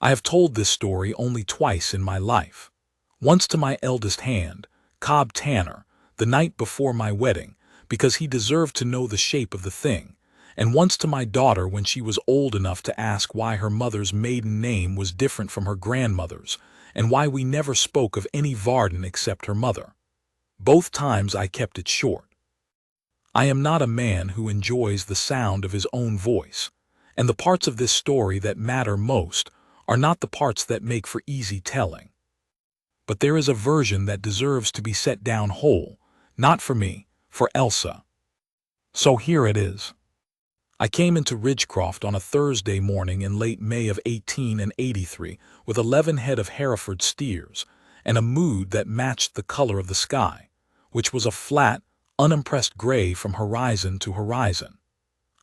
I have told this story only twice in my life. Once to my eldest hand, Cobb Tanner, the night before my wedding, because he deserved to know the shape of the thing, and once to my daughter when she was old enough to ask why her mother's maiden name was different from her grandmother's, and why we never spoke of any Varden except her mother. Both times I kept it short. I am not a man who enjoys the sound of his own voice, and the parts of this story that matter most are not the parts that make for easy telling. But there is a version that deserves to be set down whole, not for me, for Elsa. So here it is. I came into Ridgecroft on a Thursday morning in late May of 1883 with 11 head of Hereford steers, and a mood that matched the color of the sky, which was a flat, unimpressed gray from horizon to horizon.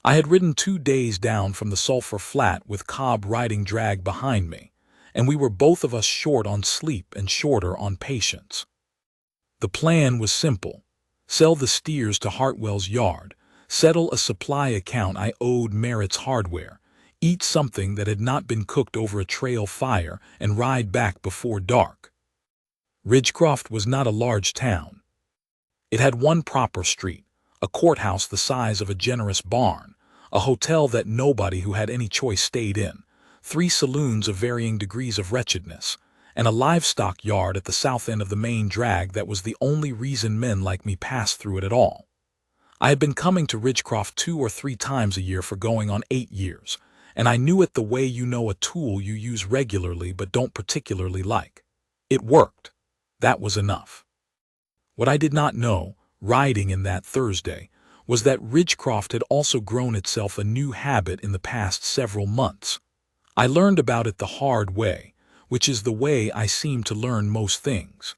I had ridden 2 days down from the Sulphur Flat with Cobb riding drag behind me, and we were both of us short on sleep and shorter on patience. The plan was simple: sell the steers to Hartwell's yard, settle a supply account I owed Merritt's Hardware, eat something that had not been cooked over a trail fire, and ride back before dark. Ridgecroft was not a large town. It had one proper street, a courthouse the size of a generous barn, a hotel that nobody who had any choice stayed in, 3 saloons of varying degrees of wretchedness, and a livestock yard at the south end of the main drag that was the only reason men like me passed through it at all. I had been coming to Ridgecroft 2 or 3 times a year for going on 8 years, and I knew it the way you know a tool you use regularly but don't particularly like. It worked. That was enough. What I did not know, riding in that Thursday, was that Ridgecroft had also grown itself a new habit in the past several months. I learned about it the hard way, which is the way I seem to learn most things.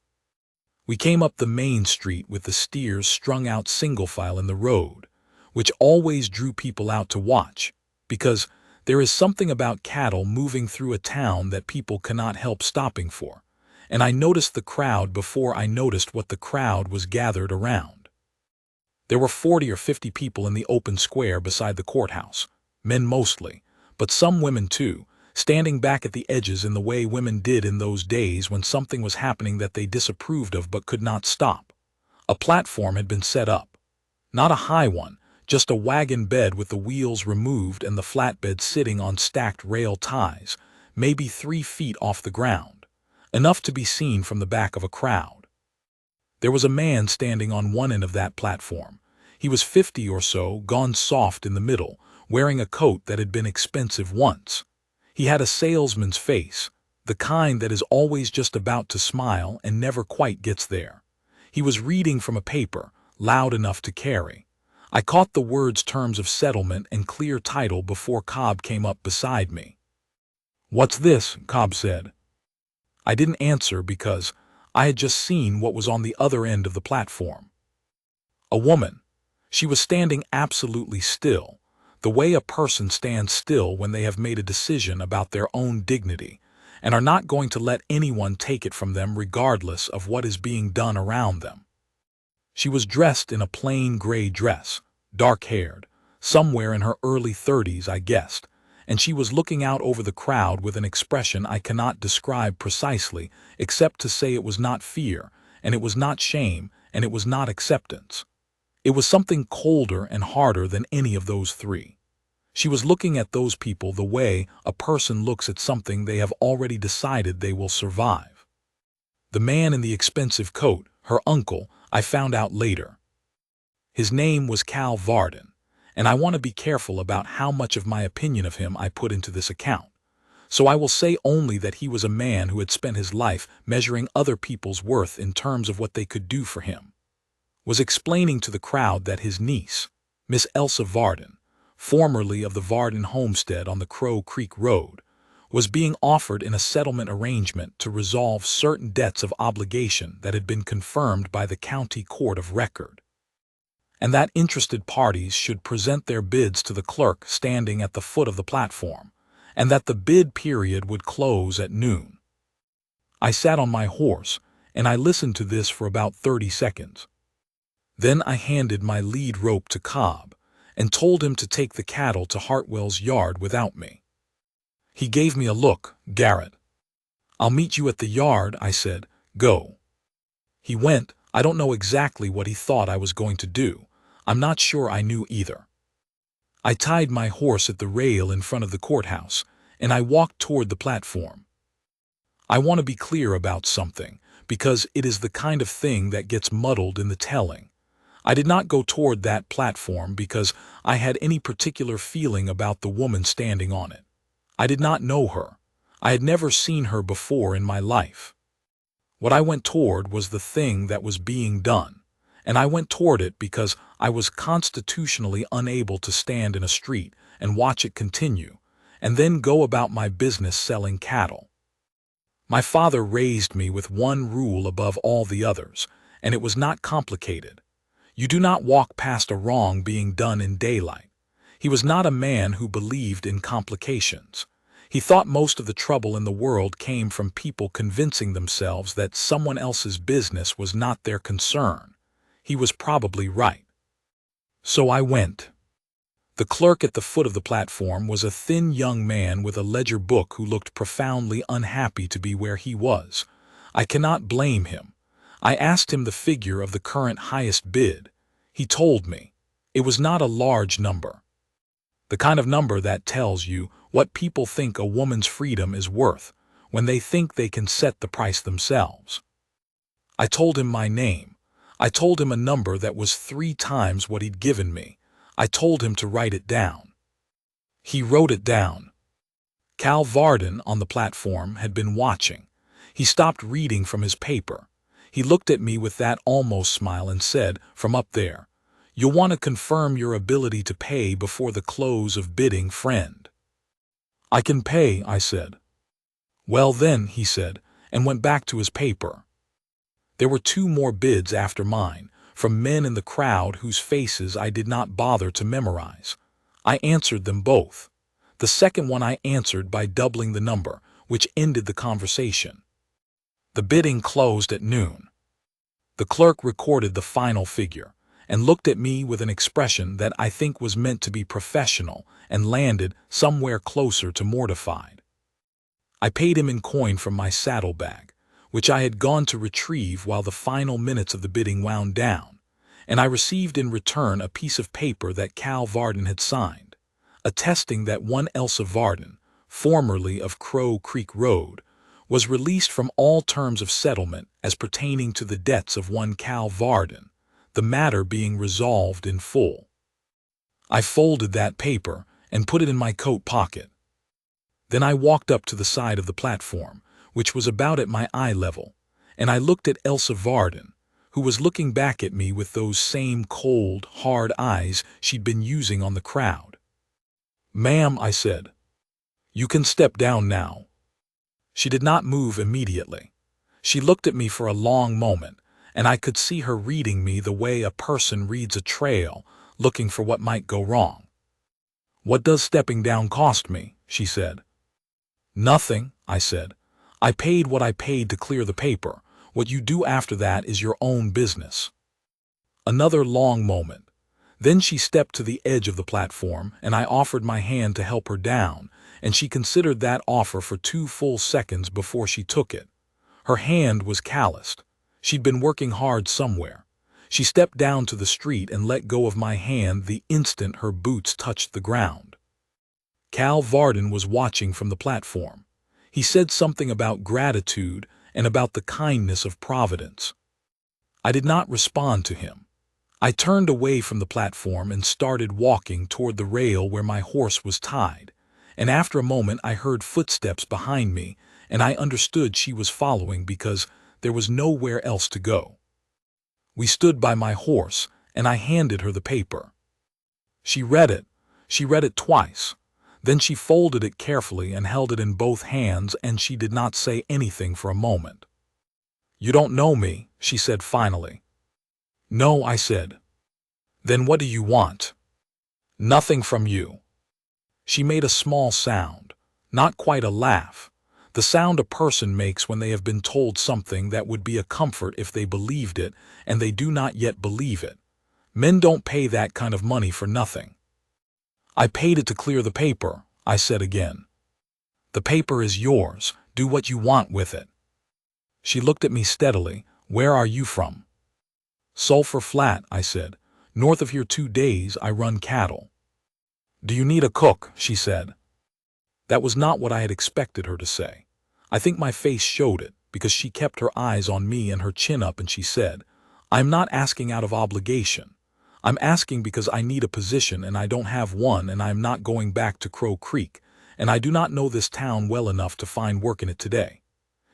We came up the main street with the steers strung out single file in the road, which always drew people out to watch, because there is something about cattle moving through a town that people cannot help stopping for, and I noticed the crowd before I noticed what the crowd was gathered around. There were 40 or 50 people in the open square beside the courthouse, men mostly, but some women too, standing back at the edges in the way women did in those days when something was happening that they disapproved of but could not stop. A platform had been set up. Not a high one, just a wagon bed with the wheels removed and the flatbed sitting on stacked rail ties, maybe 3 feet off the ground, enough to be seen from the back of a crowd. There was a man standing on one end of that platform. He was 50 or so, gone soft in the middle, wearing a coat that had been expensive once. He had a salesman's face, the kind that is always just about to smile and never quite gets there. He was reading from a paper, loud enough to carry. I caught the words terms of settlement and clear title before Cobb came up beside me. "What's this?" Cobb said. I didn't answer because I had just seen what was on the other end of the platform. A woman. She was standing absolutely still, the way a person stands still when they have made a decision about their own dignity and are not going to let anyone take it from them regardless of what is being done around them. She was dressed in a plain gray dress, dark-haired, somewhere in her early 30s, I guessed, and she was looking out over the crowd with an expression I cannot describe precisely except to say it was not fear, and it was not shame, and it was not acceptance. It was something colder and harder than any of those 3. She was looking at those people the way a person looks at something they have already decided they will survive. The man in the expensive coat, her uncle, I found out later. His name was Cal Varden, and I want to be careful about how much of my opinion of him I put into this account. So I will say only that he was a man who had spent his life measuring other people's worth in terms of what they could do for him. Was explaining to the crowd that his niece, Miss Elsa Varden, formerly of the Varden homestead on the Crow Creek Road, was being offered in a settlement arrangement to resolve certain debts of obligation that had been confirmed by the county court of record, and that interested parties should present their bids to the clerk standing at the foot of the platform, and that the bid period would close at noon. I sat on my horse, and I listened to this for about 30 seconds. Then I handed my lead rope to Cobb and told him to take the cattle to Hartwell's yard without me. He gave me a look. Garrett. I'll meet you at the yard, I said. Go. He went. I don't know exactly what he thought I was going to do. I'm not sure I knew either. I tied my horse at the rail in front of the courthouse, and I walked toward the platform. I want to be clear about something, because it is the kind of thing that gets muddled in the telling. I did not go toward that platform because I had any particular feeling about the woman standing on it. I did not know her. I had never seen her before in my life. What I went toward was the thing that was being done, and I went toward it because I was constitutionally unable to stand in a street and watch it continue, and then go about my business selling cattle. My father raised me with one rule above all the others, and it was not complicated. You do not walk past a wrong being done in daylight. He was not a man who believed in complications. He thought most of the trouble in the world came from people convincing themselves that someone else's business was not their concern. He was probably right. So I went. The clerk at the foot of the platform was a thin young man with a ledger book who looked profoundly unhappy to be where he was. I cannot blame him. I asked him the figure of the current highest bid. He told me. It was not a large number. The kind of number that tells you what people think a woman's freedom is worth when they think they can set the price themselves. I told him my name. I told him a number that was 3 times what he'd given me. I told him to write it down. He wrote it down. Cal Varden on the platform had been watching. He stopped reading from his paper. He looked at me with that almost smile and said, from up there, "You'll want to confirm your ability to pay before the close of bidding, friend." "I can pay," I said. "Well then," he said, and went back to his paper. There were 2 more bids after mine, from men in the crowd whose faces I did not bother to memorize. I answered them both. The second one I answered by doubling the number, which ended the conversation. The bidding closed at noon. The clerk recorded the final figure, and looked at me with an expression that I think was meant to be professional and landed somewhere closer to mortified. I paid him in coin from my saddlebag, which I had gone to retrieve while the final minutes of the bidding wound down, and I received in return a piece of paper that Cal Varden had signed, attesting that one Elsa Varden, formerly of Crow Creek Road, was released from all terms of settlement as pertaining to the debts of one Cal Varden, the matter being resolved in full. I folded that paper and put it in my coat pocket. Then I walked up to the side of the platform, which was about at my eye level, and I looked at Elsa Varden, who was looking back at me with those same cold, hard eyes she'd been using on the crowd. "Ma'am," I said, "you can step down now." She did not move immediately. She looked at me for a long moment, and I could see her reading me the way a person reads a trail, looking for what might go wrong. "What does stepping down cost me?" she said. "Nothing," I said. "I paid what I paid to clear the paper. What you do after that is your own business." Another long moment. Then she stepped to the edge of the platform, and I offered my hand to help her down, and she considered that offer for 2 full seconds before she took it. Her hand was calloused. She'd been working hard somewhere. She stepped down to the street and let go of my hand the instant her boots touched the ground. Cal Varden was watching from the platform. He said something about gratitude and about the kindness of Providence. I did not respond to him. I turned away from the platform and started walking toward the rail where my horse was tied, and after a moment I heard footsteps behind me, and I understood she was following because there was nowhere else to go. We stood by my horse, and I handed her the paper. She read it. She read it twice. Then she folded it carefully and held it in both hands, and she did not say anything for a moment. "You don't know me," she said finally. "No," I said. "Then what do you want?" "Nothing from you." She made a small sound, not quite a laugh, the sound a person makes when they have been told something that would be a comfort if they believed it, and they do not yet believe it. Men don't pay that kind of money for nothing. "I paid it to clear the paper," I said again. The paper is yours. Do what you want with it. She looked at me steadily. Where are you from? Sulphur Flat, I said. North of here 2 days. I run cattle. Do you need a cook? She said. That was not what I had expected her to say. I think my face showed it, because she kept her eyes on me and her chin up, and she said, I'm not asking out of obligation. I'm asking because I need a position and I don't have one, and I'm not going back to Crow Creek, and I do not know this town well enough to find work in it today.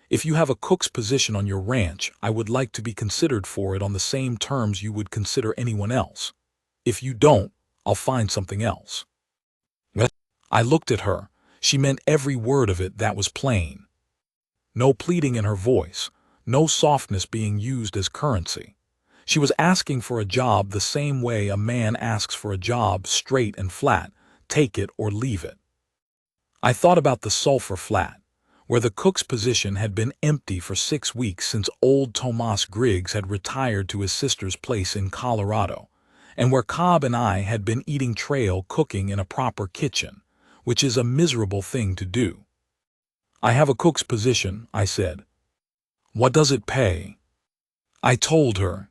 If you have a cook's position on your ranch, I would like to be considered for it on the same terms you would consider anyone else. If you don't, I'll find something else. I looked at her. She meant every word of it. That was plain. No pleading in her voice, no softness being used as currency. She was asking for a job the same way a man asks for a job, straight and flat, take it or leave it. I thought about the Sulphur Flat, where the cook's position had been empty for 6 weeks since old Tomas Griggs had retired to his sister's place in Colorado, and where Cobb and I had been eating trail cooking in a proper kitchen, which is a miserable thing to do. I have a cook's position, I said. What does it pay? I told her.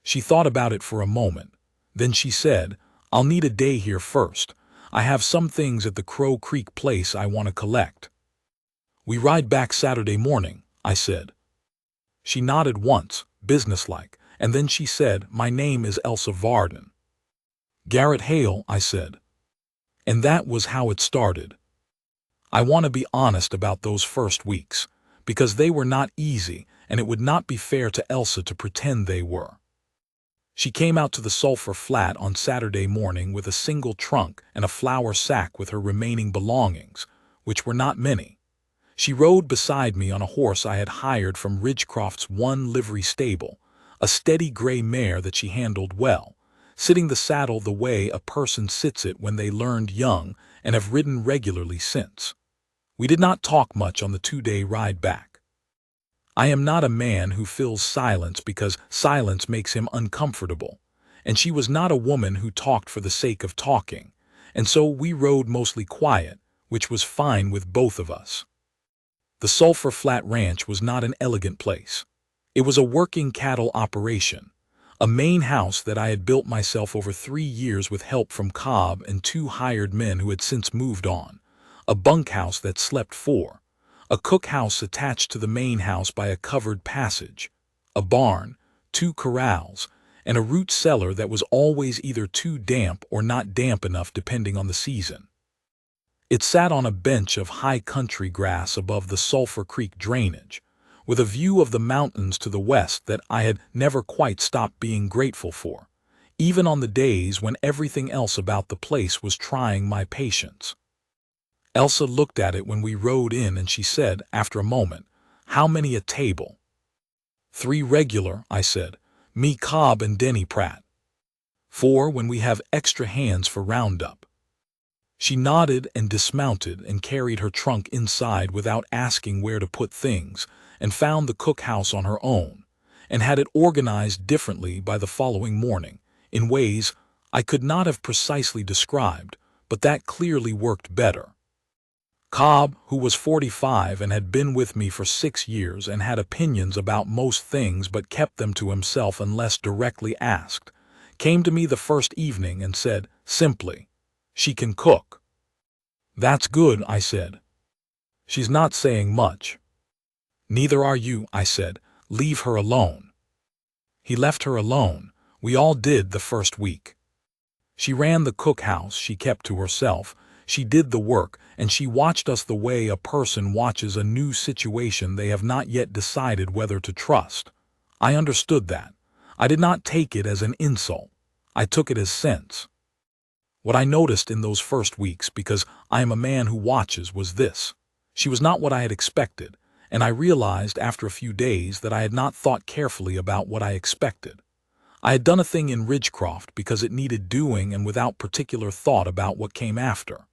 She thought about it for a moment. Then she said, I'll need a day here first. I have some things at the Crow Creek place I want to collect. We ride back Saturday morning, I said. She nodded once, businesslike, and then she said, my name is Elsa Varden. Garrett Hale, I said. And that was how it started. I want to be honest about those first weeks, because they were not easy, and it would not be fair to Elsa to pretend they were. She came out to the Sulphur Flat on Saturday morning with a single trunk and a flour sack with her remaining belongings, which were not many. She rode beside me on a horse I had hired from Ridgecroft's one livery stable, a steady gray mare that she handled well, sitting the saddle the way a person sits it when they learned young and have ridden regularly since. We did not talk much on the 2-day ride back. I am not a man who fills silence because silence makes him uncomfortable, and she was not a woman who talked for the sake of talking, and so we rode mostly quiet, which was fine with both of us. The Sulphur Flat Ranch was not an elegant place. It was a working cattle operation, a main house that I had built myself over 3 years with help from Cobb and 2 hired men who had since moved on, a bunkhouse that slept 4, a cookhouse attached to the main house by a covered passage, a barn, 2 corrals, and a root cellar that was always either too damp or not damp enough depending on the season. It sat on a bench of high country grass above the Sulphur Creek drainage, with a view of the mountains to the west that I had never quite stopped being grateful for, even on the days when everything else about the place was trying my patience. Elsa looked at it when we rode in, and she said, after a moment, how many a table? 3 regular, I said, me, Cobb, and Denny Pratt. 4 when we have extra hands for roundup. She nodded and dismounted and carried her trunk inside without asking where to put things, and found the cookhouse on her own, and had it organized differently by the following morning, in ways I could not have precisely described, but that clearly worked better. Cobb, who was 45 and had been with me for 6 years and had opinions about most things but kept them to himself unless directly asked, came to me the first evening and said, simply, she can cook. That's good, I said. She's not saying much. Neither are you, I said. Leave her alone. He left her alone. We all did the first week. She ran the cookhouse, she kept to herself, she did the work, and she watched us the way a person watches a new situation they have not yet decided whether to trust. I understood that. I did not take it as an insult. I took it as sense. What I noticed in those first weeks, because I am a man who watches, was this. She was not what I had expected, and I realized after a few days that I had not thought carefully about what I expected. I had done a thing in Ridgecroft because it needed doing and without particular thought about what came after.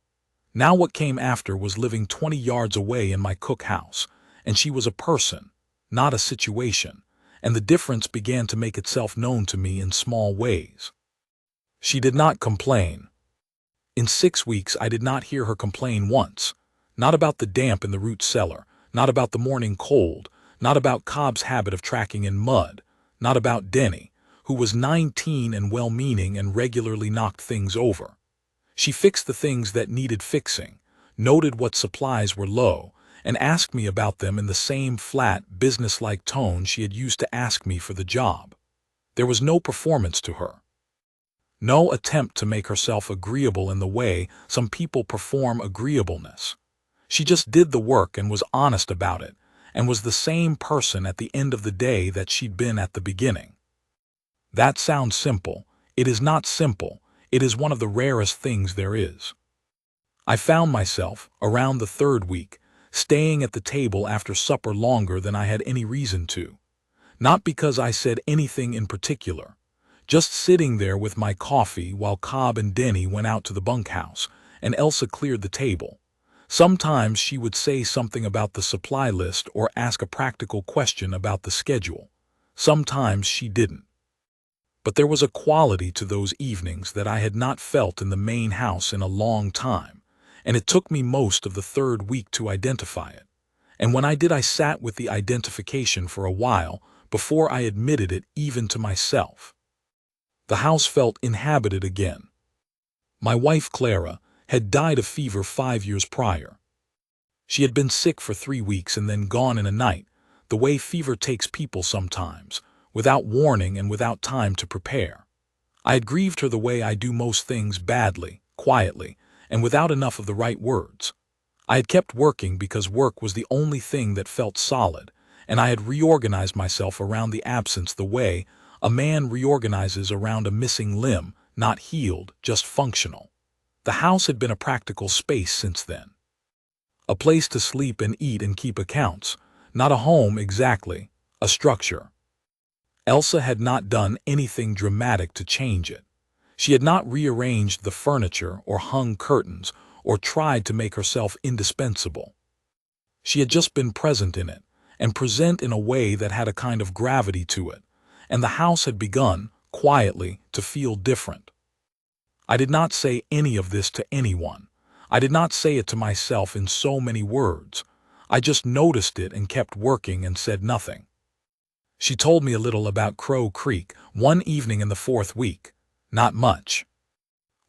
Now what came after was living 20 yards away in my cookhouse, and she was a person, not a situation, and the difference began to make itself known to me in small ways. She did not complain. In 6 weeks I did not hear her complain once, Not about the damp in the root cellar, not about the morning cold, not about Cobb's habit of tracking in mud, not about Denny, who was 19 and well-meaning and regularly knocked things over. She fixed the things that needed fixing, noted what supplies were low, and asked me about them in the same flat, businesslike tone she had used to ask me for the job. There was no performance to her. No attempt to make herself agreeable in the way some people perform agreeableness. She just did the work and was honest about it, and was the same person at the end of the day that she'd been at the beginning. That sounds simple. It is not simple. It is one of the rarest things there is. I found myself, around the third week, staying at the table after supper longer than I had any reason to. Not because I said anything in particular. Just sitting there with my coffee while Cobb and Denny went out to the bunkhouse, and Elsa cleared the table. Sometimes she would say something about the supply list or ask a practical question about the schedule. Sometimes she didn't. But there was a quality to those evenings that I had not felt in the main house in a long time, and it took me most of the third week to identify it. And when I did, I sat with the identification for a while before I admitted it even to myself. The house felt inhabited again. My wife, Clara, had died of fever 5 years prior. She had been sick for 3 weeks and then gone in a night, the way fever takes people sometimes, without warning and without time to prepare. I had grieved her the way I do most things, badly, quietly, and without enough of the right words. I had kept working because work was the only thing that felt solid, and I had reorganized myself around the absence the way a man reorganizes around a missing limb, not healed, just functional. The house had been a practical space since then. A place to sleep and eat and keep accounts, not a home exactly, a structure. Elsa had not done anything dramatic to change it. She had not rearranged the furniture or hung curtains or tried to make herself indispensable. She had just been present in it, and present in a way that had a kind of gravity to it, and the house had begun, quietly, to feel different. I did not say any of this to anyone. I did not say it to myself in so many words. I just noticed it and kept working and said nothing. She told me a little about Crow Creek one evening in the 4th week. Not much.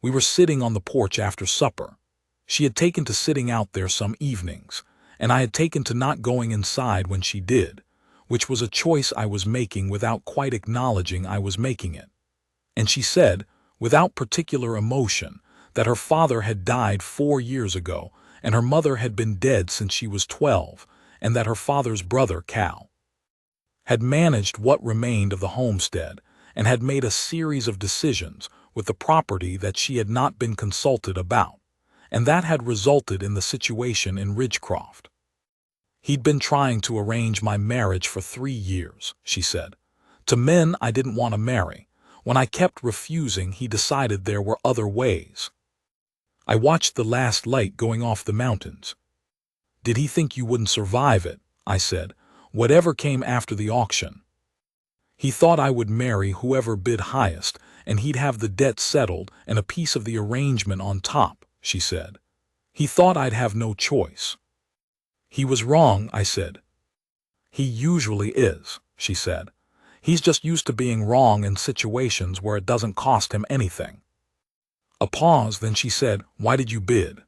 We were sitting on the porch after supper. She had taken to sitting out there some evenings, and I had taken to not going inside when she did, which was a choice I was making without quite acknowledging I was making it. And she said, without particular emotion, that her father had died 4 years ago, and her mother had been dead since she was 12, and that her father's brother, Cal, had managed what remained of the homestead and had made a series of decisions with the property that she had not been consulted about, and that had resulted in the situation in Ridgecroft. He'd been trying to arrange my marriage for 3 years, she said. To men I didn't want to marry. When I kept refusing, he decided there were other ways. I watched the last light going off the mountains. Did he think you wouldn't survive it? I said. Whatever came after the auction. He thought I would marry whoever bid highest, and he'd have the debt settled and a piece of the arrangement on top, she said. He thought I'd have no choice. He was wrong, I said. He usually is, she said. He's just used to being wrong in situations where it doesn't cost him anything. A pause, then she said, "Why did you bid?"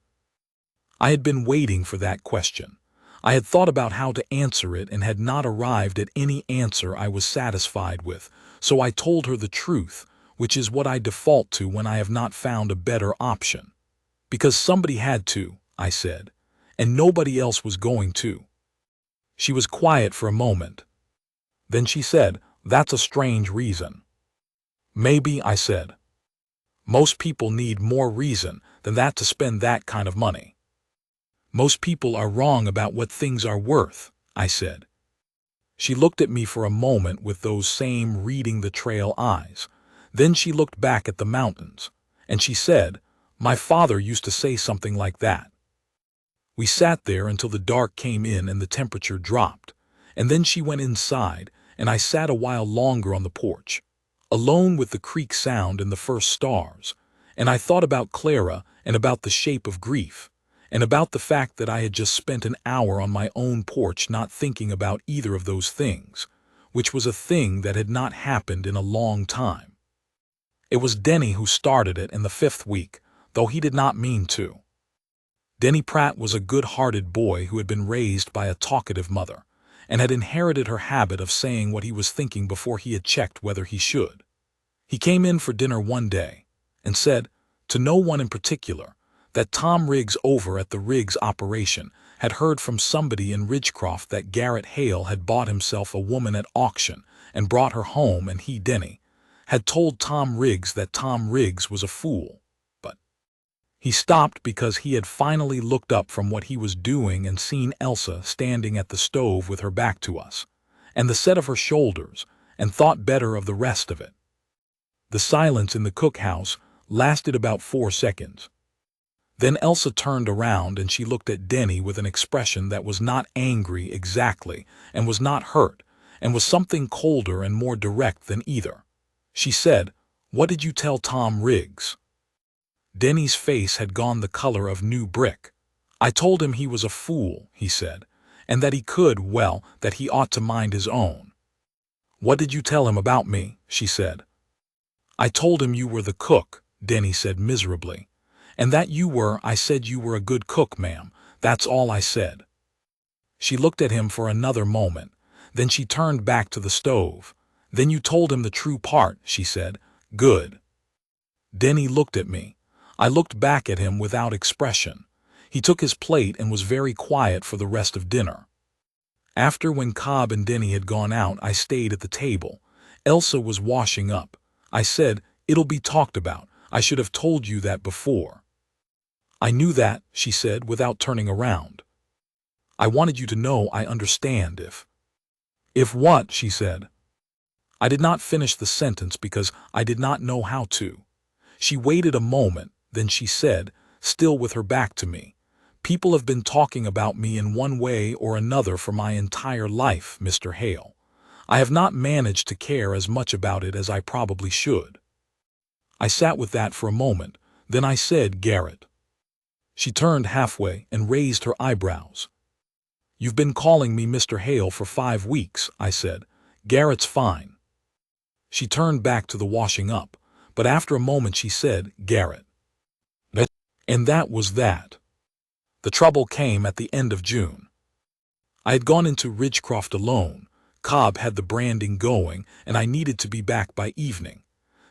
I had been waiting for that question. I had thought about how to answer it and had not arrived at any answer I was satisfied with, so I told her the truth, which is what I default to when I have not found a better option. Because somebody had to, I said, and nobody else was going to. She was quiet for a moment. Then she said, "That's a strange reason." "Maybe," I said. "Most people need more reason than that to spend that kind of money." "Most people are wrong about what things are worth," I said. She looked at me for a moment with those same reading the trail eyes. Then she looked back at the mountains, and she said, "My father used to say something like that." We sat there until the dark came in and the temperature dropped, and then she went inside, and I sat a while longer on the porch, alone with the creek sound and the first stars, and I thought about Clara and about the shape of grief, and about the fact that I had just spent an hour on my own porch not thinking about either of those things, which was a thing that had not happened in a long time. It was Denny who started it in the 5th week, though he did not mean to. Denny Pratt was a good-hearted boy who had been raised by a talkative mother, and had inherited her habit of saying what he was thinking before he had checked whether he should. He came in for dinner one day, and said, to no one in particular, that Tom Riggs over at the Riggs operation had heard from somebody in Ridgecroft that Garrett Hale had bought himself a woman at auction and brought her home, and he, Denny, had told Tom Riggs that Tom Riggs was a fool. But he stopped because he had finally looked up from what he was doing and seen Elsa standing at the stove with her back to us, and the set of her shoulders, and thought better of the rest of it. The silence in the cookhouse lasted about 4 seconds. Then Elsa turned around and she looked at Denny with an expression that was not angry exactly, and was not hurt, and was something colder and more direct than either. She said, "What did you tell Tom Riggs?" Denny's face had gone the color of new brick. "I told him he was a fool," he said, "and that he could, well, that he ought to mind his own." "What did you tell him about me?" she said. "I told him you were the cook," Denny said miserably. "And that you were, I said you were a good cook, ma'am. That's all I said." She looked at him for another moment. Then she turned back to the stove. "Then you told him the true part," she said. "Good." Denny looked at me. I looked back at him without expression. He took his plate and was very quiet for the rest of dinner. After, when Cobb and Denny had gone out, I stayed at the table. Elsa was washing up. I said, "It'll be talked about. I should have told you that before." "I knew that," she said, without turning around. "I wanted you to know I understand if—" "If what?" she said. I did not finish the sentence because I did not know how to. She waited a moment, then she said, still with her back to me, "People have been talking about me in one way or another for my entire life, Mr. Hale. I have not managed to care as much about it as I probably should." I sat with that for a moment. Then I said, "Garrett." She turned halfway and raised her eyebrows. "You've been calling me Mr. Hale for 5 weeks," I said. "Garrett's fine." She turned back to the washing up, but after a moment she said, "Garrett." And that was that. The trouble came at the end of June. I had gone into Ridgecroft alone. Cobb had the branding going, and I needed to be back by evening.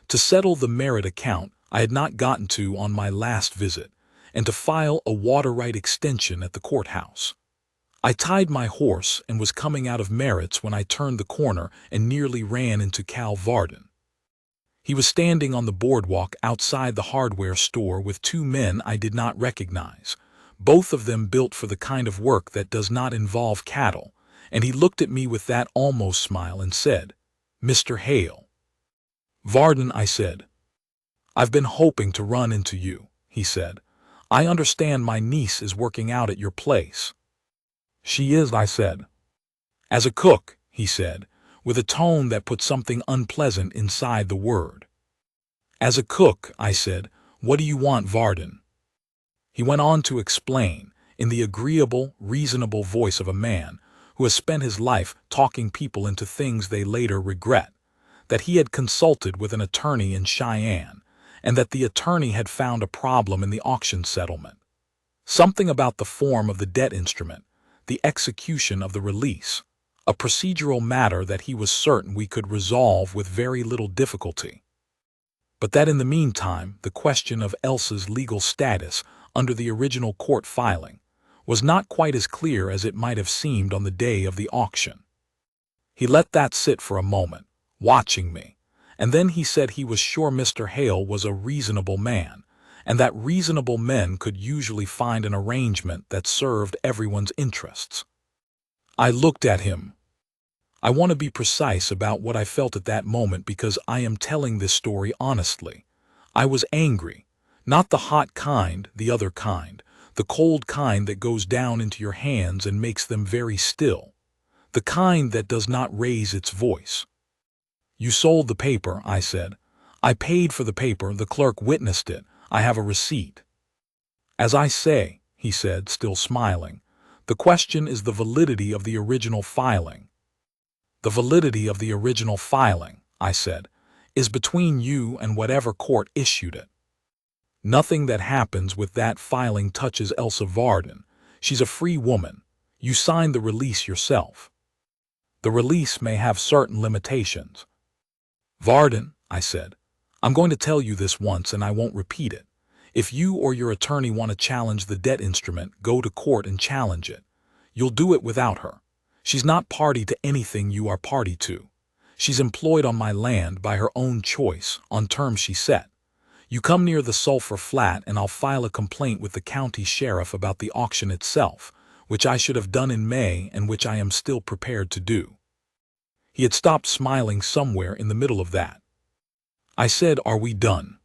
To settle the merit account I had not gotten to on my last visit, and to file a water right extension at the courthouse. I tied my horse and was coming out of Merritt's when I turned the corner and nearly ran into Cal Varden. He was standing on the boardwalk outside the hardware store with 2 men I did not recognize, both of them built for the kind of work that does not involve cattle, and he looked at me with that almost smile and said, "Mr. Hale." "Varden," I said. "I've been hoping to run into you," he said. "I understand my niece is working out at your place." "She is," I said. "As a cook," he said, with a tone that put something unpleasant inside the word. "As a cook," I said. "What do you want, Varden?" He went on to explain, in the agreeable, reasonable voice of a man who has spent his life talking people into things they later regret, that he had consulted with an attorney in Cheyenne, and that the attorney had found a problem in the auction settlement. Something about the form of the debt instrument, the execution of the release, a procedural matter that he was certain we could resolve with very little difficulty. But that in the meantime the question of Elsa's legal status under the original court filing was not quite as clear as it might have seemed on the day of the auction. He let that sit for a moment, watching me, and then he said he was sure Mr. Hale was a reasonable man, and that reasonable men could usually find an arrangement that served everyone's interests. I looked at him. I want to be precise about what I felt at that moment because I am telling this story honestly. I was angry, not the hot kind, the other kind, the cold kind that goes down into your hands and makes them very still, the kind that does not raise its voice. "You sold the paper," I said. "I paid for the paper, the clerk witnessed it, I have a receipt." "As I say," he said, still smiling. The question is the validity of the original filing. The validity of the original filing, I said, is between you and whatever court issued it. Nothing that happens with that filing touches Elsa Varden. She's a free woman. You signed the release yourself. The release may have certain limitations. Varden, I said, I'm going to tell you this once and I won't repeat it. If you or your attorney want to challenge the debt instrument, go to court and challenge it. You'll do it without her. She's not party to anything you are party to. She's employed on my land by her own choice, on terms she set. You come near the sulfur flat and I'll file a complaint with the county sheriff about the auction itself, which I should have done in May and which I am still prepared to do. He had stopped smiling somewhere in the middle of that. I said, are we done?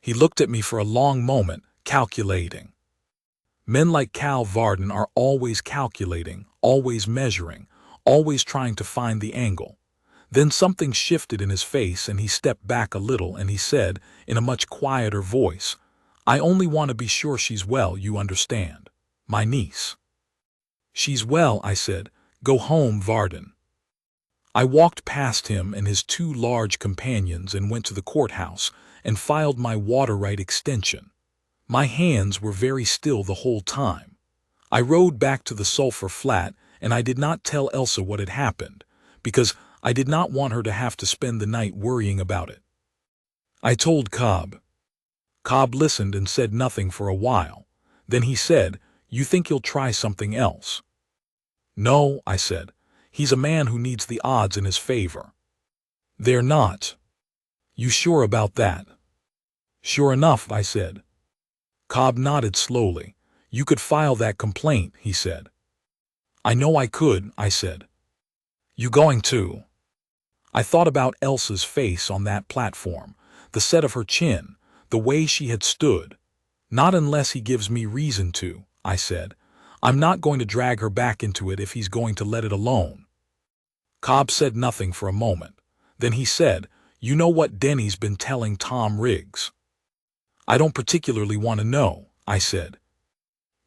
He looked at me for a long moment, calculating. Men like Cal Varden are always calculating, always measuring, always trying to find the angle. Then something shifted in his face and he stepped back a little and he said, in a much quieter voice, I only want to be sure she's well, you understand. My niece. She's well, I said. Go home, Varden. I walked past him and his two large companions and went to the courthouse and filed my water right extension. My hands were very still the whole time. I rode back to the sulfur flat and I did not tell Elsa what had happened, because I did not want her to have to spend the night worrying about it. I told Cobb. Cobb listened and said nothing for a while. Then he said, you think he'll try something else? No, I said. He's a man who needs the odds in his favor. They're not. You sure about that? Sure enough, I said. Cobb nodded slowly. You could file that complaint, he said. I know I could, I said. You going to? I thought about Elsa's face on that platform, the set of her chin, the way she had stood. Not unless he gives me reason to, I said. I'm not going to drag her back into it if he's going to let it alone. Cobb said nothing for a moment. Then he said, you know what Denny's been telling Tom Riggs? I don't particularly want to know, I said.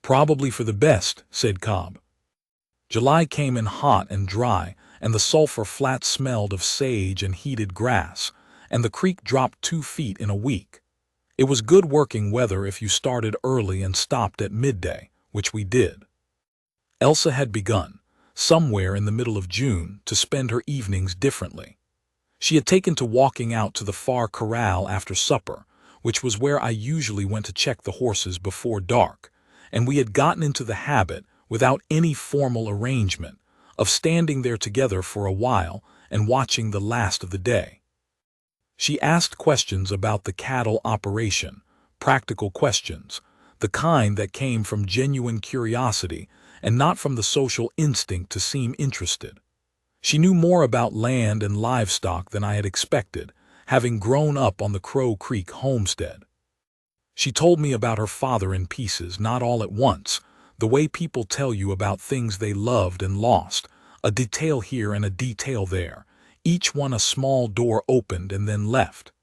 Probably for the best, said Cobb. July came in hot and dry, and the sulfur flat smelled of sage and heated grass, and the creek dropped 2 feet in a week. It was good working weather if you started early and stopped at midday, which we did. Elsa had begun, somewhere in the middle of June, to spend her evenings differently. She had taken to walking out to the far corral after supper, which was where I usually went to check the horses before dark, and we had gotten into the habit, without any formal arrangement, of standing there together for a while and watching the last of the day. She asked questions about the cattle operation, practical questions, the kind that came from genuine curiosity and not from the social instinct to seem interested. She knew more about land and livestock than I had expected, having grown up on the Crow Creek homestead. She told me about her father in pieces, not all at once, the way people tell you about things they loved and lost, a detail here and a detail there, each one a small door opened and then left.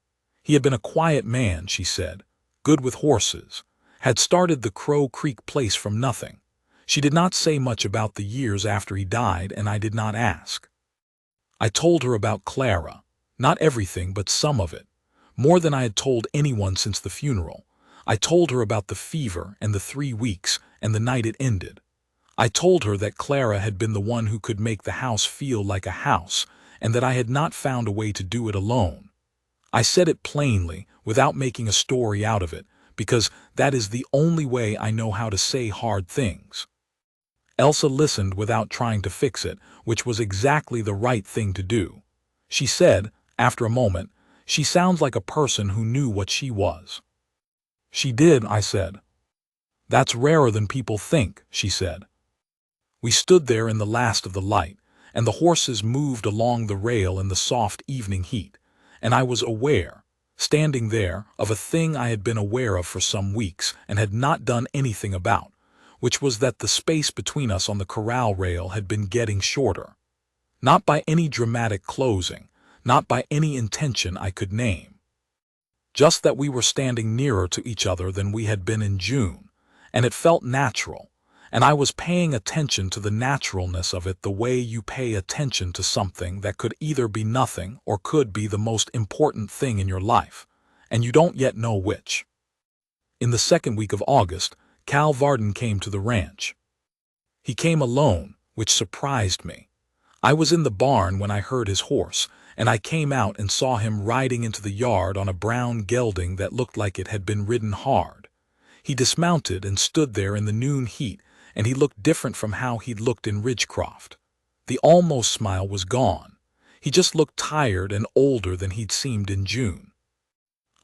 He had been a quiet man, she said, good with horses, had started the Crow Creek place from nothing. She did not say much about the years after he died, and I did not ask. I told her about Clara, not everything but some of it, more than I had told anyone since the funeral. I told her about the fever and the 3 weeks and the night it ended. I told her that Clara had been the one who could make the house feel like a house, and that I had not found a way to do it alone. I said it plainly, without making a story out of it, because that is the only way I know how to say hard things. Elsa listened without trying to fix it, which was exactly the right thing to do. She said, after a moment, she sounds like a person who knew what she was. She did, I said. That's rarer than people think, she said. We stood there in the last of the light, and the horses moved along the rail in the soft evening heat, and I was aware, standing there, of a thing I had been aware of for some weeks and had not done anything about, which was that the space between us on the corral rail had been getting shorter. Not by any dramatic closing, not by any intention I could name. Just that we were standing nearer to each other than we had been in June, and it felt natural, and I was paying attention to the naturalness of it the way you pay attention to something that could either be nothing or could be the most important thing in your life, and you don't yet know which. In the second week of August, Cal Varden came to the ranch. He came alone, which surprised me. I was in the barn when I heard his horse, and I came out and saw him riding into the yard on a brown gelding that looked like it had been ridden hard. He dismounted and stood there in the noon heat, and he looked different from how he'd looked in Ridgecroft. The almost smile was gone. He just looked tired and older than he'd seemed in June.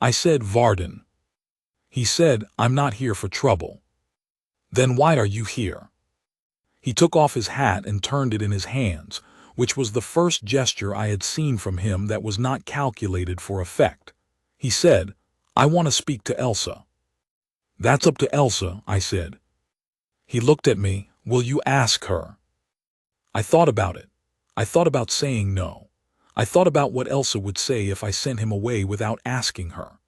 I said, "Varden." He said, "I'm not here for trouble." "Then why are you here?" He took off his hat and turned it in his hands, which was the first gesture I had seen from him that was not calculated for effect. He said, "I want to speak to Elsa." "That's up to Elsa," I said. He looked at me. "Will you ask her?" I thought about it. I thought about saying no. I thought about what Elsa would say if I sent him away without asking her.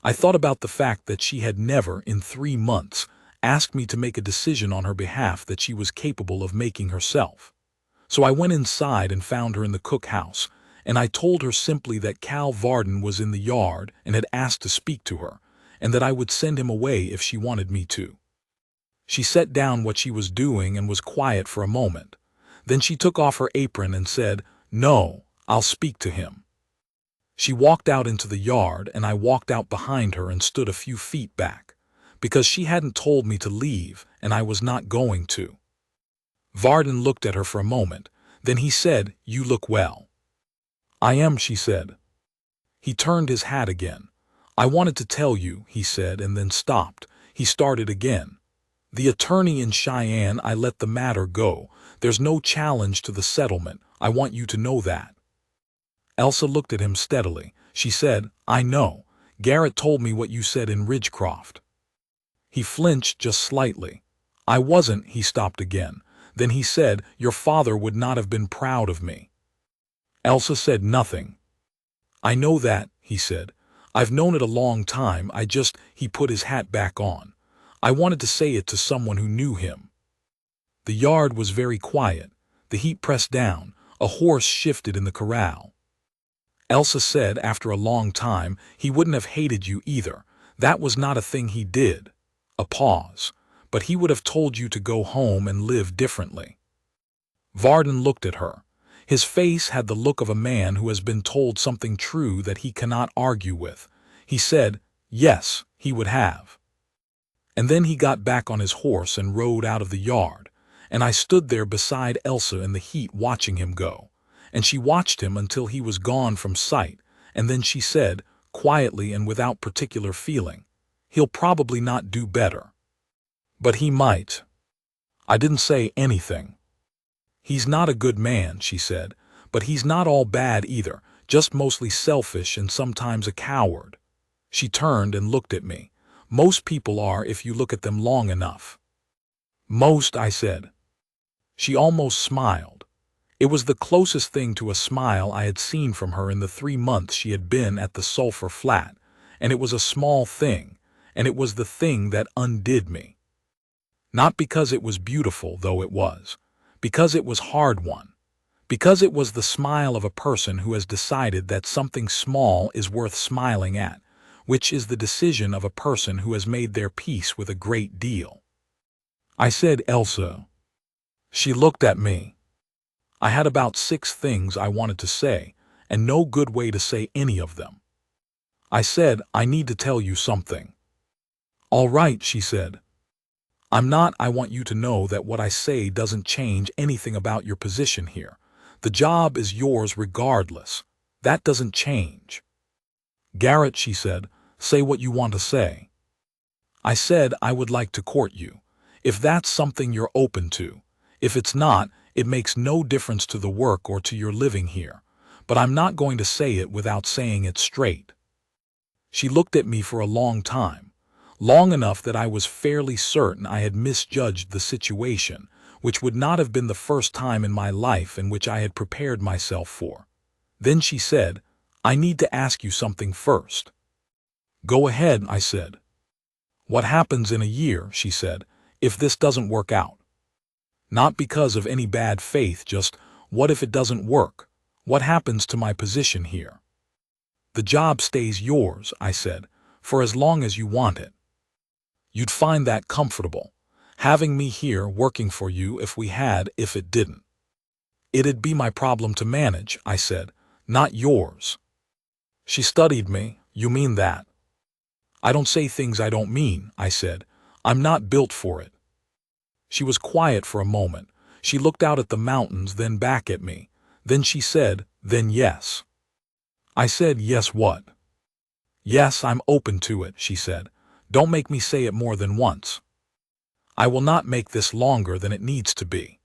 I thought about the fact that she had never, in 3 months, asked me to make a decision on her behalf that she was capable of making herself. So I went inside and found her in the cookhouse, and I told her simply that Cal Varden was in the yard and had asked to speak to her, and that I would send him away if she wanted me to. She set down what she was doing and was quiet for a moment. Then she took off her apron and said, "No, I'll speak to him." She walked out into the yard, and I walked out behind her and stood a few feet back, because she hadn't told me to leave, and I was not going to. Varden looked at her for a moment. Then he said, "You look well." "I am," she said. He turned his hat again. "I wanted to tell you," he said, and then stopped. He started again. "The attorney in Cheyenne, I let the matter go. There's no challenge to the settlement. I want you to know that." Elsa looked at him steadily. She said, "I know. Garrett told me what you said in Ridgecroft." He flinched just slightly. "I wasn't," he stopped again. Then he said, "Your father would not have been proud of me." Elsa said nothing. "I know that," he said. "I've known it a long time. He put his hat back on. I wanted to say it to someone who knew him." The yard was very quiet. The heat pressed down. A horse shifted in the corral. Elsa said, after a long time, "He wouldn't have hated you either. That was not a thing he did." A pause. "But he would have told you to go home and live differently." Varden looked at her. His face had the look of a man who has been told something true that he cannot argue with. He said, "Yes, he would have." And then he got back on his horse and rode out of the yard, and I stood there beside Elsa in the heat watching him go. And she watched him until he was gone from sight, and then she said, quietly and without particular feeling, "He'll probably not do better. But he might." I didn't say anything. "He's not a good man," she said, "but he's not all bad either, just mostly selfish and sometimes a coward." She turned and looked at me. "Most people are if you look at them long enough." "Most," I said. She almost smiled. It was the closest thing to a smile I had seen from her in the 3 months she had been at the Sulphur Flat, and it was a small thing, and it was the thing that undid me. Not because it was beautiful, though it was, because it was hard-won, because it was the smile of a person who has decided that something small is worth smiling at, which is the decision of a person who has made their peace with a great deal. I said, "Elsa." She looked at me. I had about 6 things I wanted to say, and no good way to say any of them. I said, "I need to tell you something." "All right," she said. I want you to know that what I say doesn't change anything about your position here. The job is yours regardless. That doesn't change." "Garrett," she said, "say what you want to say." I said, "I would like to court you. If that's something you're open to. If it's not, it makes no difference to the work or to your living here. But I'm not going to say it without saying it straight." She looked at me for a long time. Long enough that I was fairly certain I had misjudged the situation, which would not have been the first time in my life in which I had prepared myself for. Then she said, "I need to ask you something first." "Go ahead," I said. What happens in a year, she said, if this doesn't work out? Not because of any bad faith, just what if it doesn't work? What happens to my position here? The job stays yours, I said, for as long as you want it. You'd find that comfortable, having me here working for you if it didn't. It'd be my problem to manage, I said, not yours. She studied me. You mean that? I don't say things I don't mean, I said. I'm not built for it. She was quiet for a moment. She looked out at the mountains, then back at me. Then she said, then yes. I said, yes what? Yes, I'm open to it, she said. Don't make me say it more than once. I will not make this longer than it needs to be.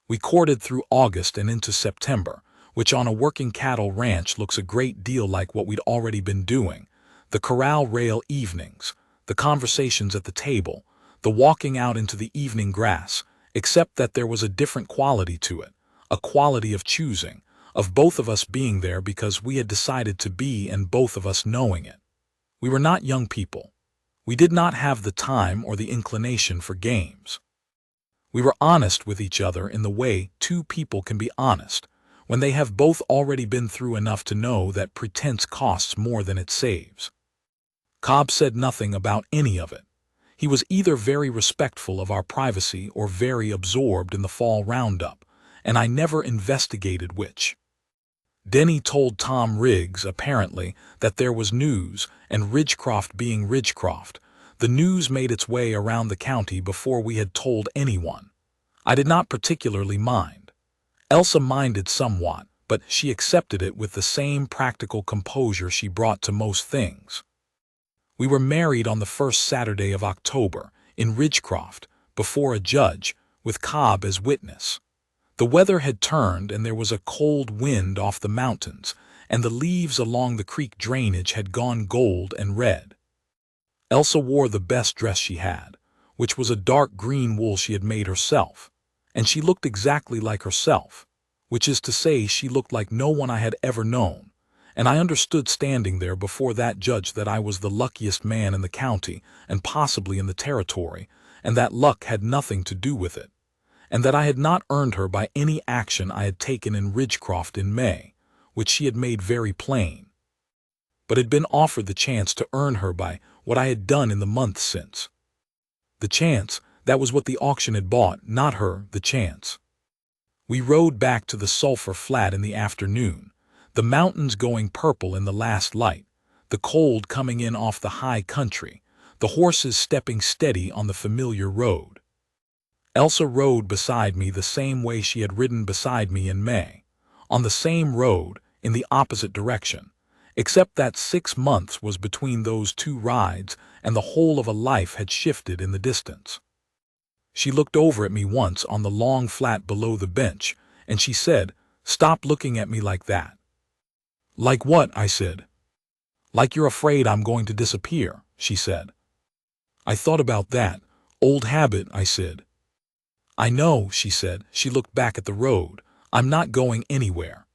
We courted through August and into September, which on a working cattle ranch looks a great deal like what we'd already been doing. The corral rail evenings, the conversations at the table, the walking out into the evening grass, except that there was a different quality to it, a quality of choosing, of both of us being there because we had decided to be and both of us knowing it. We were not young people. We did not have the time or the inclination for games. We were honest with each other in the way two people can be honest, when they have both already been through enough to know that pretense costs more than it saves. Cobb said nothing about any of it. He was either very respectful of our privacy or very absorbed in the fall roundup, and I never investigated which. Denny told Tom Riggs, apparently, that there was news, and Ridgecroft being Ridgecroft, the news made its way around the county before we had told anyone. I did not particularly mind. Elsa minded somewhat, but she accepted it with the same practical composure she brought to most things. We were married on the first Saturday of October, in Ridgecroft, before a judge, with Cobb as witness. The weather had turned and there was a cold wind off the mountains, and the leaves along the creek drainage had gone gold and red. Elsa wore the best dress she had, which was a dark green wool she had made herself, and she looked exactly like herself, which is to say she looked like no one I had ever known, and I understood standing there before that judge that I was the luckiest man in the county and possibly in the territory, and that luck had nothing to do with it, and that I had not earned her by any action I had taken in Ridgecroft in May, which she had made very plain, but had been offered the chance to earn her by what I had done in the month since. The chance, that was what the auction had bought, not her, the chance. We rode back to the Sulphur Flat in the afternoon, the mountains going purple in the last light, the cold coming in off the high country, the horses stepping steady on the familiar road. Elsa rode beside me the same way she had ridden beside me in May, on the same road, in the opposite direction, except that 6 months was between those two rides and the whole of a life had shifted in the distance. She looked over at me once on the long flat below the bench, and she said, "Stop looking at me like that." "Like what?" I said. "Like you're afraid I'm going to disappear," she said. I thought about that. "Old habit," I said. "I know," she said. She looked back at the road. "I'm not going anywhere."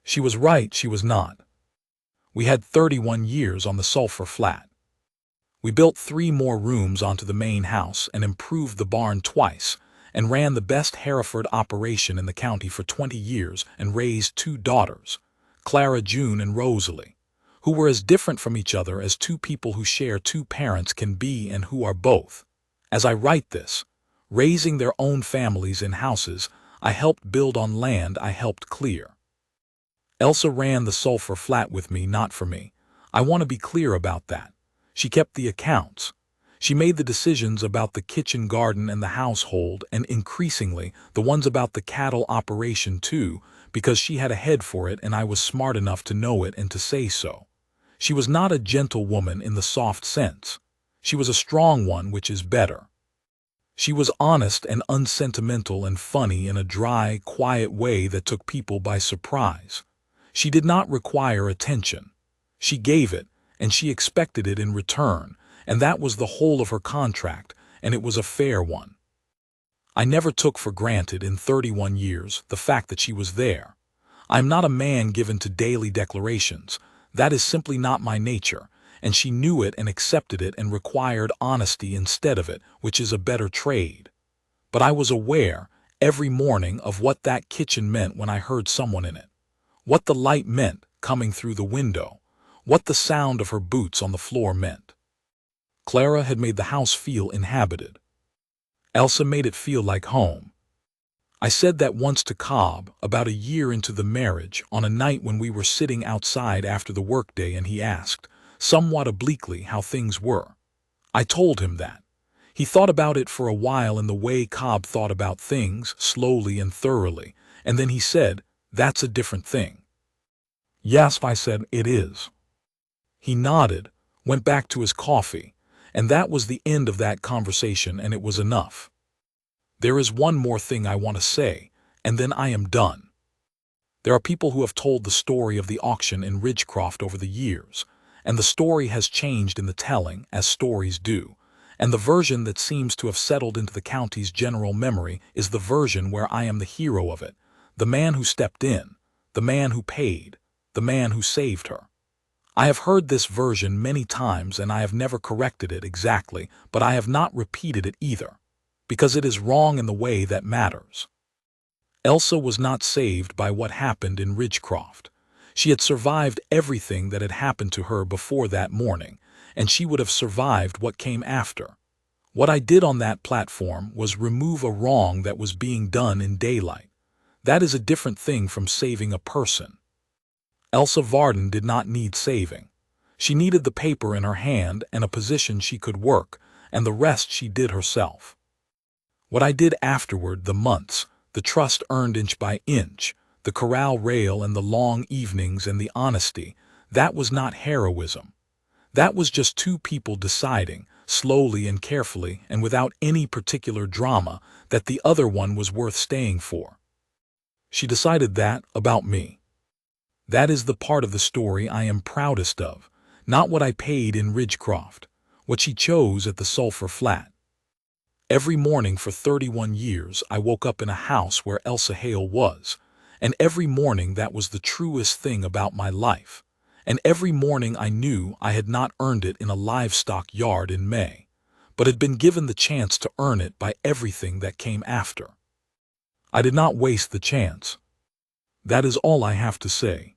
She was right, she was not. We had 31 years on the Sulphur Flat. We built 3 more rooms onto the main house and improved the barn twice, and ran the best Hereford operation in the county for 20 years and raised 2 daughters, Clara June and Rosalie, who were as different from each other as 2 people who share 2 parents can be and who are both, as I write this, raising their own families in houses I helped build on land I helped clear. Elsa ran the Sulphur Flat with me, not for me. I want to be clear about that. She kept the accounts. She made the decisions about the kitchen garden and the household, and increasingly the ones about the cattle operation too, because she had a head for it and I was smart enough to know it and to say so. She was not a gentle woman in the soft sense. She was a strong one, which is better. She was honest and unsentimental and funny in a dry, quiet way that took people by surprise. She did not require attention. She gave it, and she expected it in return, and that was the whole of her contract, and it was a fair one. I never took for granted in 31 years the fact that she was there. I am not a man given to daily declarations. That is simply not my nature, and she knew it and accepted it and required honesty instead of it, which is a better trade. But I was aware, every morning, of what that kitchen meant when I heard someone in it. What the light meant, coming through the window. What the sound of her boots on the floor meant. Clara had made the house feel inhabited. Elsa made it feel like home. I said that once to Cobb, about a year into the marriage, on a night when we were sitting outside after the workday, and he asked, somewhat obliquely, how things were. I told him that. He thought about it for a while in the way Cobb thought about things, slowly and thoroughly, and then he said, that's a different thing. Yes, I said, it is. He nodded, went back to his coffee, and that was the end of that conversation, and it was enough. There is one more thing I want to say, and then I am done. There are people who have told the story of the auction in Ridgecroft over the years, and the story has changed in the telling, as stories do, and the version that seems to have settled into the county's general memory is the version where I am the hero of it, the man who stepped in, the man who paid, the man who saved her. I have heard this version many times, and I have never corrected it exactly, but I have not repeated it either, because it is wrong in the way that matters. Elsa was not saved by what happened in Ridgecroft. She had survived everything that had happened to her before that morning, and she would have survived what came after. What I did on that platform was remove a wrong that was being done in daylight. That is a different thing from saving a person. Elsa Varden did not need saving. She needed the paper in her hand and a position she could work, and the rest she did herself. What I did afterward, the months, the trust earned inch by inch, the corral rail and the long evenings and the honesty, that was not heroism. That was just two people deciding, slowly and carefully and without any particular drama, that the other one was worth staying for. She decided that about me. That is the part of the story I am proudest of, not what I paid in Ridgecroft, what she chose at the Sulphur Flat. Every morning for 31 years I woke up in a house where Elsa Hale was, and every morning that was the truest thing about my life, and every morning I knew I had not earned it in a livestock yard in May, but had been given the chance to earn it by everything that came after. I did not waste the chance. That is all I have to say.